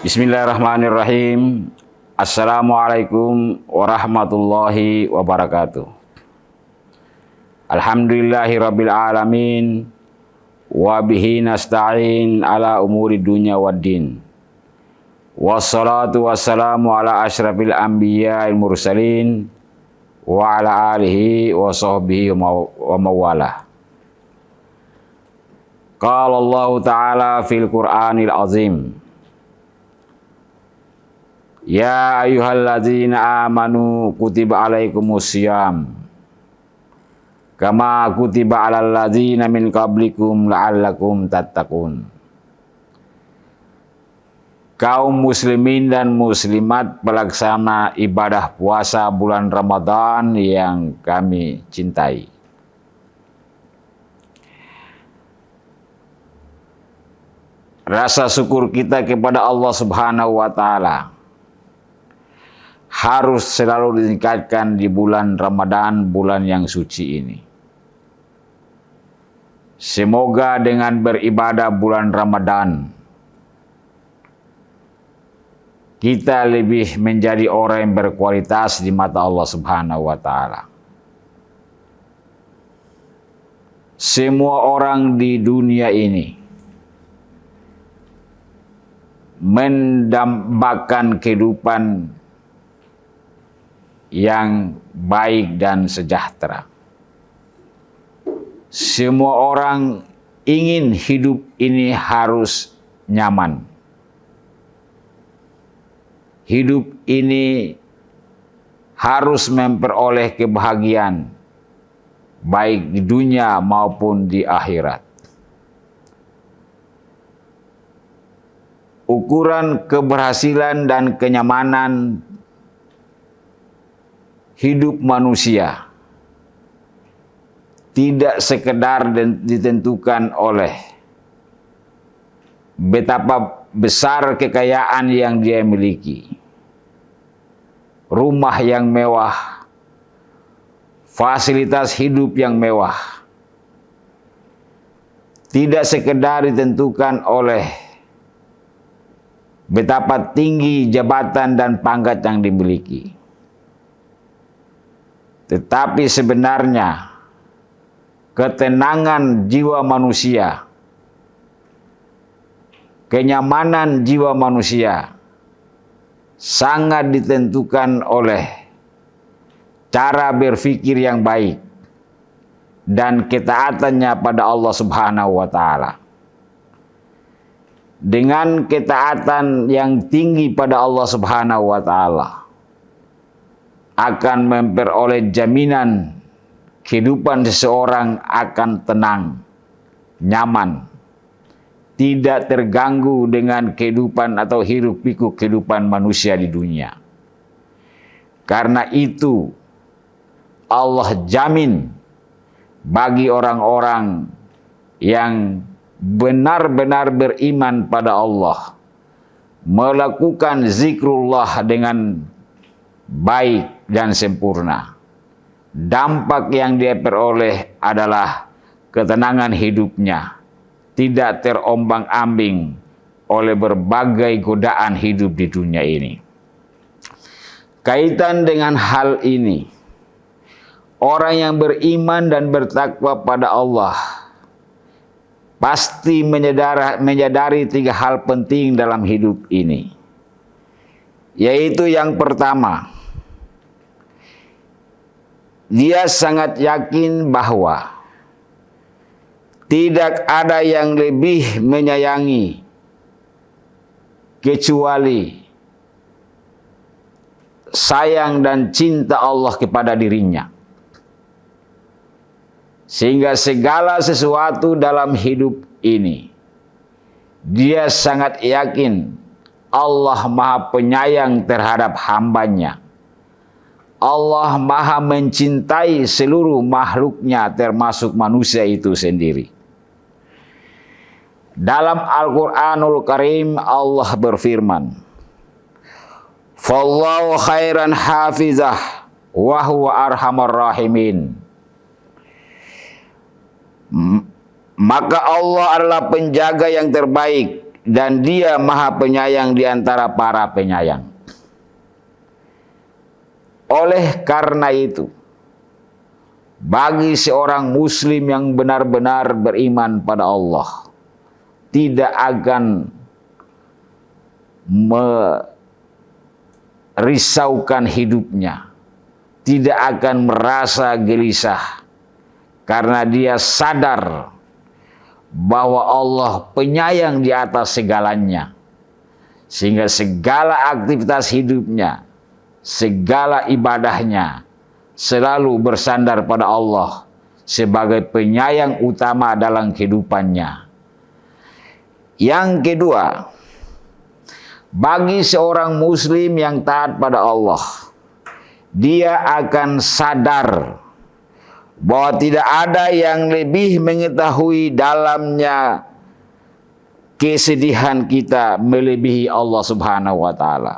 Bismillahirrahmanirrahim. Assalamualaikum warahmatullahi wabarakatuh. Alhamdulillahirabbil alamin wa bihi nasta'in ala umuri dunya waddin. Wassalatu wassalamu ala asyrafil anbiya'il mursalin wa ala alihi wa sahbihi wa mawalah. Qala Allah Ta'ala fil Qur'anil Azim. Ya ayyuhalladzina amanu kutiba alaikumusiyam kama kutiba alal ladzina min qablikum la'allakum tattaqun. Kaum muslimin dan muslimat pelaksana ibadah puasa bulan Ramadan yang kami cintai. Rasa syukur kita kepada Allah Subhanahu wa Ta'ala harus selalu ditingkatkan di bulan Ramadan, bulan yang suci ini. Semoga dengan beribadah bulan Ramadan, kita lebih menjadi orang yang berkualitas di mata Allah Subhanahu wa Ta'ala. Semua orang di dunia ini mendambakan kehidupan yang baik dan sejahtera. Semua orang ingin hidup ini harus nyaman. Hidup ini harus memperoleh kebahagiaan, baik di dunia maupun di akhirat. Ukuran keberhasilan dan kenyamanan hidup manusia tidak sekedar ditentukan oleh betapa besar kekayaan yang dia miliki, rumah yang mewah, fasilitas hidup yang mewah. Tidak sekedar ditentukan oleh betapa tinggi jabatan dan pangkat yang dimiliki. Tetapi sebenarnya ketenangan jiwa manusia, kenyamanan jiwa manusia sangat ditentukan oleh cara berpikir yang baik dan ketaatannya pada Allah Subhanahu wa Ta'ala. Dengan ketaatan yang tinggi pada Allah Subhanahu wa Ta'ala akan memperoleh jaminan kehidupan seseorang akan tenang, nyaman, tidak terganggu dengan kehidupan atau hiruk-pikuk kehidupan manusia di dunia. Karena itu Allah jamin bagi orang-orang yang benar-benar beriman pada Allah, melakukan zikrullah dengan baik dan sempurna, dampak yang dia peroleh adalah ketenangan hidupnya, tidak terombang-ambing oleh berbagai godaan hidup di dunia ini. Kaitan dengan hal ini, orang yang beriman dan bertakwa pada Allah pasti menyadari tiga hal penting dalam hidup ini. Yaitu yang pertama, dia sangat yakin bahwa tidak ada yang lebih menyayangi kecuali sayang dan cinta Allah kepada dirinya. Sehingga segala sesuatu dalam hidup ini, dia sangat yakin Allah Maha Penyayang terhadap hambanya. Allah Maha mencintai seluruh makhluknya termasuk manusia itu sendiri. Dalam Al-Quranul Karim Allah berfirman, "Fallahu khairan hafizah wa huwa arhamar rahimin." Maka Allah adalah penjaga yang terbaik dan Dia Maha Penyayang di antara para penyayang. Oleh karena itu, bagi seorang muslim yang benar-benar beriman pada Allah, tidak akan merisaukan hidupnya, tidak akan merasa gelisah, karena dia sadar bahwa Allah penyayang di atas segalanya, sehingga segala aktivitas hidupnya, segala ibadahnya selalu bersandar pada Allah sebagai penyayang utama dalam kehidupannya. Yang kedua, bagi seorang muslim yang taat pada Allah, dia akan sadar bahwa tidak ada yang lebih mengetahui dalamnya kesedihan kita melebihi Allah Subhanahu wa taala.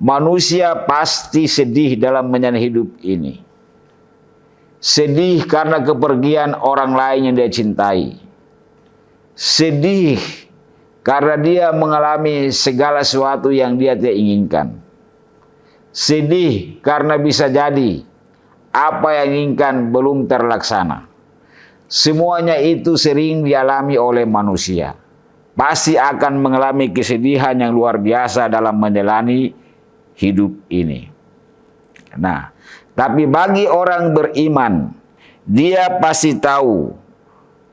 Manusia pasti sedih dalam menjalani hidup ini. Sedih karena kepergian orang lain yang dia cintai. Sedih karena dia mengalami segala sesuatu yang dia tidak inginkan. Sedih karena bisa jadi apa yang inginkan belum terlaksana. Semuanya itu sering dialami oleh manusia. Pasti akan mengalami kesedihan yang luar biasa dalam menjalani hidup ini. Nah, tapi bagi orang beriman, dia pasti tahu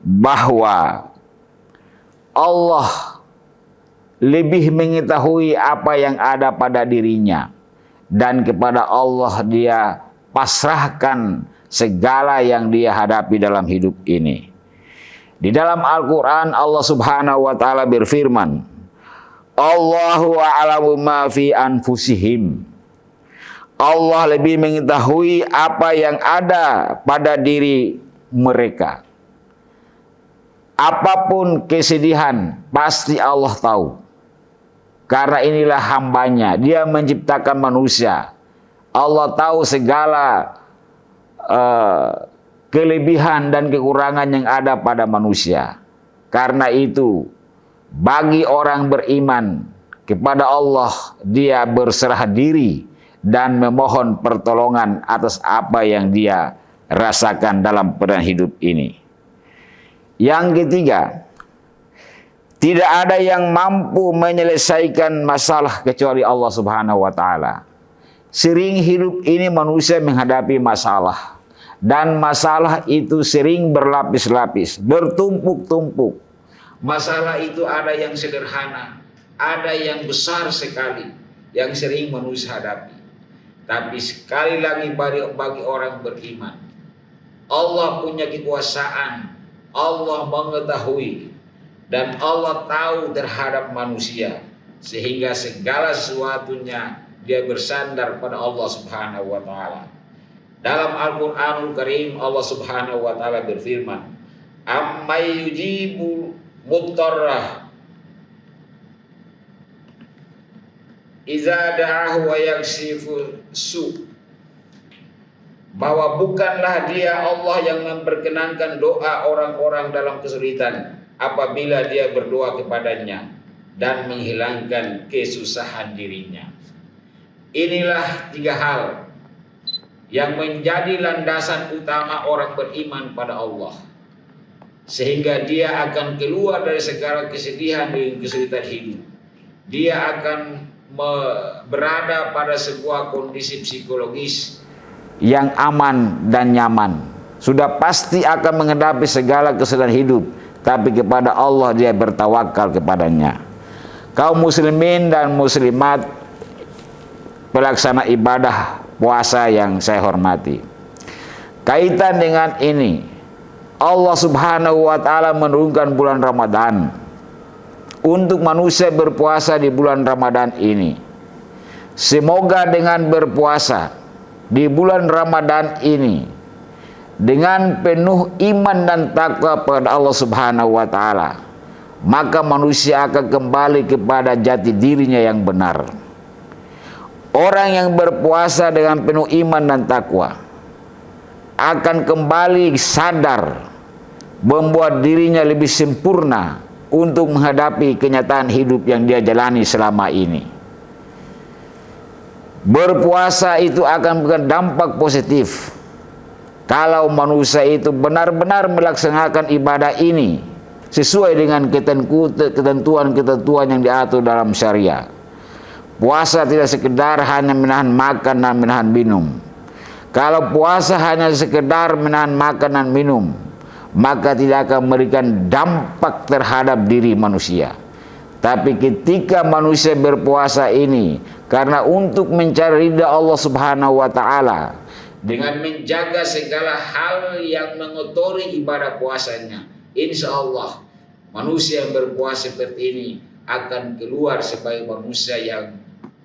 bahwa Allah lebih mengetahui apa yang ada pada dirinya, dan kepada Allah dia pasrahkan segala yang dia hadapi dalam hidup ini. Di dalam Al-Quran Allah Subhanahu wa ta'ala berfirman, Allahu a'lamu ma fi anfusihim. Allah lebih mengetahui apa yang ada pada diri mereka. Apapun kesedihan, pasti Allah tahu. Karena inilah hambanya, Dia menciptakan manusia. Allah tahu segala kelebihan dan kekurangan yang ada pada manusia. Karena itu, bagi orang beriman kepada Allah, dia berserah diri dan memohon pertolongan atas apa yang dia rasakan dalam perjalanan hidup ini. Yang ketiga, tidak ada yang mampu menyelesaikan masalah kecuali Allah Subhanahu wa ta'ala. Sering hidup ini manusia menghadapi masalah, dan masalah itu sering berlapis-lapis, bertumpuk-tumpuk. Masalah itu ada yang sederhana, ada yang besar sekali, yang sering manusia hadapi. Tapi sekali lagi bagi orang beriman, Allah punya kekuasaan, Allah mengetahui, dan Allah tahu terhadap manusia, sehingga segala sesuatunya dia bersandar pada Allah Subhanahu wa ta'ala. Dalam Al-Quranul Karim Allah Subhanahu wa ta'ala berfirman, Ammay yujibu muttarrah iza da'ahu wa yaksifu su. Bahwa bukanlah Dia Allah yang memperkenankan doa orang-orang dalam kesulitan apabila dia berdoa kepadanya dan menghilangkan kesusahan dirinya. Inilah tiga hal yang menjadi landasan utama orang beriman pada Allah, sehingga dia akan keluar dari segala kesedihan dan kesulitan hidup. Dia akan berada pada sebuah kondisi psikologis yang aman dan nyaman. Sudah pasti akan menghadapi segala kesulitan hidup, tapi kepada Allah dia bertawakal kepadanya. Kaum muslimin dan muslimat, pelaksana ibadah puasa yang saya hormati, kaitan dengan ini, Allah Subhanahu wa ta'ala menurunkan bulan Ramadan untuk manusia berpuasa di bulan Ramadan ini. Semoga dengan berpuasa di bulan Ramadan ini dengan penuh iman dan takwa pada Allah Subhanahu wa ta'ala, maka manusia akan kembali kepada jati dirinya yang benar. Orang yang berpuasa dengan penuh iman dan takwa akan kembali sadar, membuat dirinya lebih sempurna untuk menghadapi kenyataan hidup yang dia jalani selama ini. Berpuasa itu akan berdampak positif kalau manusia itu benar-benar melaksanakan ibadah ini sesuai dengan ketentuan-ketentuan yang diatur dalam syariah. Puasa tidak sekedar hanya menahan makan dan menahan minum. Kalau puasa hanya sekedar menahan makan dan minum, maka tidak akan memberikan dampak terhadap diri manusia. Tapi ketika manusia berpuasa ini karena untuk mencari ridha Allah Subhanahu wa taala dengan menjaga segala hal yang mengotori ibadah puasanya, insya Allah manusia yang berpuasa seperti ini akan keluar sebagai manusia yang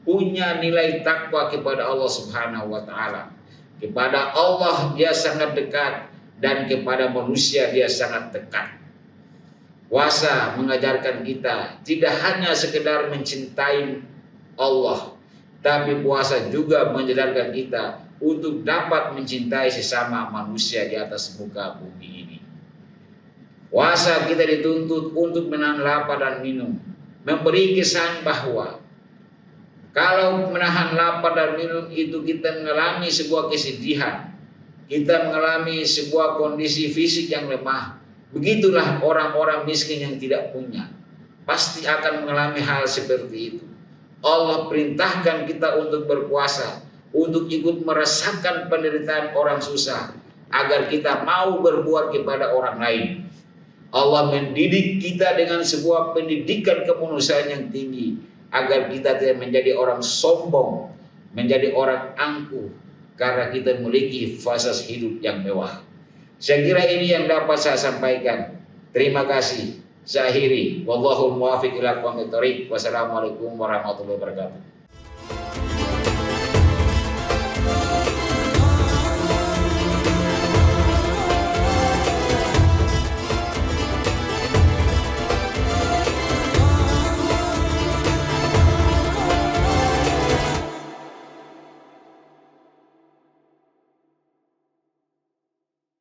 punya nilai takwa kepada Allah Subhanahu wa taala. Kepada Allah dia sangat dekat dan kepada manusia dia sangat dekat. Puasa mengajarkan kita tidak hanya sekedar mencintai Allah, tapi puasa juga mengajarkan kita untuk dapat mencintai sesama manusia di atas muka bumi ini. Puasa kita dituntut untuk menahan lapar dan minum, memberi kesan bahwa kalau menahan lapar dan minum itu kita mengalami sebuah kesedihan, kita mengalami sebuah kondisi fisik yang lemah. Begitulah orang-orang miskin yang tidak punya, pasti akan mengalami hal seperti itu. Allah perintahkan kita untuk berpuasa, untuk ikut merasakan penderitaan orang susah, agar kita mau berbuat kepada orang lain. Allah mendidik kita dengan sebuah pendidikan kemanusiaan yang tinggi, agar kita tidak menjadi orang sombong, menjadi orang angkuh, karena kita memiliki fasilitas hidup yang mewah. Saya kira ini yang dapat saya sampaikan. Terima kasih. Saya akhiri. Wallahul muwaffiq ila aqwamit thoriq. Wassalamualaikum warahmatullahi wabarakatuh.